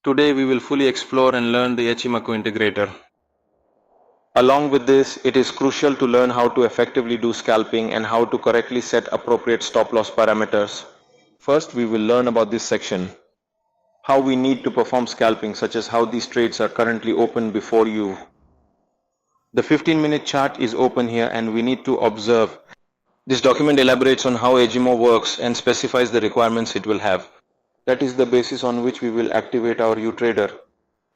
Today we will fully explore and learn the Ichimoku integrator. Along with this, it is crucial to learn how to effectively do scalping and how to correctly set appropriate stop loss parameters. First, we will learn about this section. How we need to perform scalping, such as how these trades are currently open before you. The 15-minute chart is open here and we need to observe. This document elaborates on how Ichimoku works and specifies the requirements it will have. That is the basis on which we will activate our U-Trader.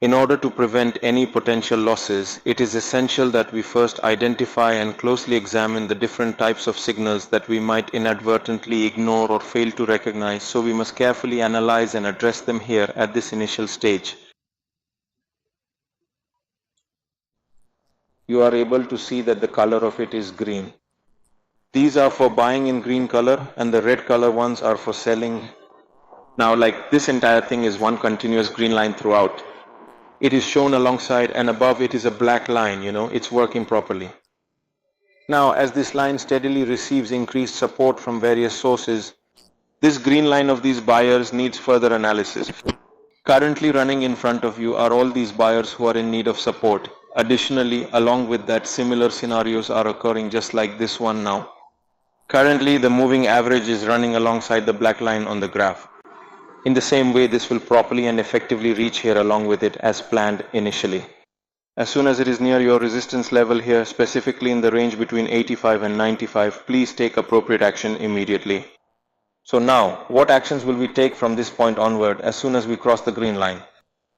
In order to prevent any potential losses, it is essential that we first identify and closely examine the different types of signals that we might inadvertently ignore or fail to recognize, so we must carefully analyze and address them here at this initial stage. You are able to see that the color of it is green. These are for buying in green color and the red color ones are for selling. Now, like this entire thing is one continuous green line throughout. It is shown alongside and above it is a black line, it's working properly. Now, as this line steadily receives increased support from various sources, this green line of these buyers needs further analysis. Currently running in front of you are all these buyers who are in need of support. Additionally, along with that, similar scenarios are occurring just like this one now. Currently, the moving average is running alongside the black line on the graph. In the same way, this will properly and effectively reach here along with it as planned initially. As soon as it is near your resistance level here, specifically in the range between 85 and 95, please take appropriate action immediately. So now, what actions will we take from this point onward as soon as we cross the green line?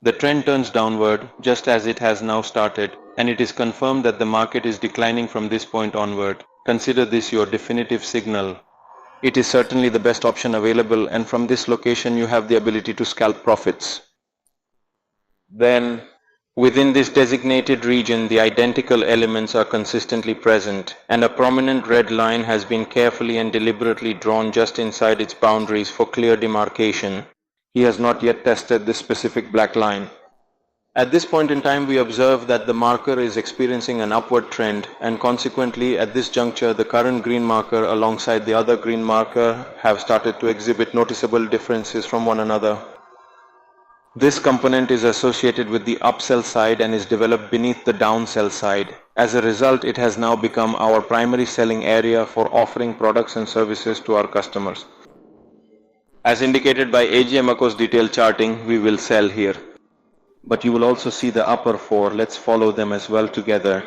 The trend turns downward just as it has now started, and it is confirmed that the market is declining from this point onward. Consider this your definitive signal. It is certainly the best option available, and from this location you have the ability to scalp profits. Then, within this designated region, the identical elements are consistently present, and a prominent red line has been carefully and deliberately drawn just inside its boundaries for clear demarcation. He has not yet tested this specific black line. At this point in time, we observe that the marker is experiencing an upward trend, and consequently at this juncture the current green marker alongside the other green marker have started to exhibit noticeable differences from one another. This component is associated with the upsell side and is developed beneath the downsell side. As a result, it has now become our primary selling area for offering products and services to our customers. As indicated by Ichimoku's detailed charting, we will sell here. But you will also see the upper four. Let's follow them as well together.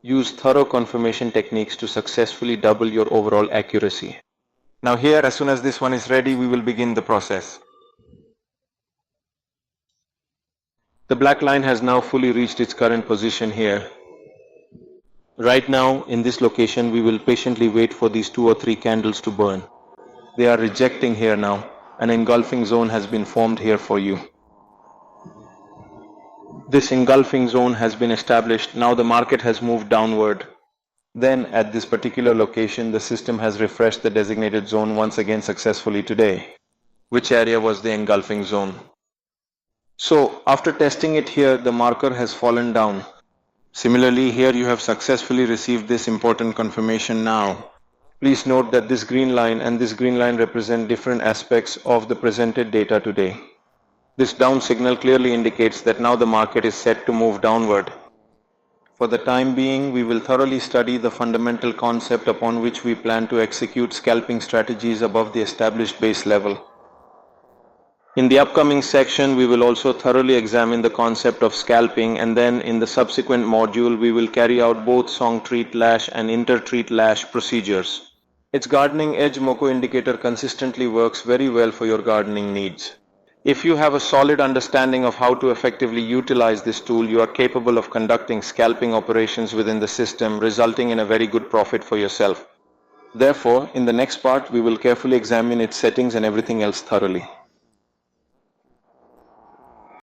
Use thorough confirmation techniques to successfully double your overall accuracy. Now here, as soon as this one is ready, we will begin the process. The black line has now fully reached its current position here. Right now, in this location, we will patiently wait for these 2 or 3 candles to burn. They are rejecting here now. An engulfing zone has been formed here for you. This engulfing zone has been established. Now the market has moved downward. Then at this particular location, the system has refreshed the designated zone once again successfully today. Which area was the engulfing zone? So after testing it here, the marker has fallen down. Similarly, here you have successfully received this important confirmation now. Please note that this green line and this green line represent different aspects of the presented data today. This down signal clearly indicates that now the market is set to move downward. For the time being, we will thoroughly study the fundamental concept upon which we plan to execute scalping strategies above the established base level. In the upcoming section, we will also thoroughly examine the concept of scalping, and then in the subsequent module, we will carry out both song treat lash and inter treat lash procedures. Its gardening Ichimoku indicator consistently works very well for your gardening needs. If you have a solid understanding of how to effectively utilize this tool, you are capable of conducting scalping operations within the system, resulting in a very good profit for yourself. Therefore, in the next part, we will carefully examine its settings and everything else thoroughly.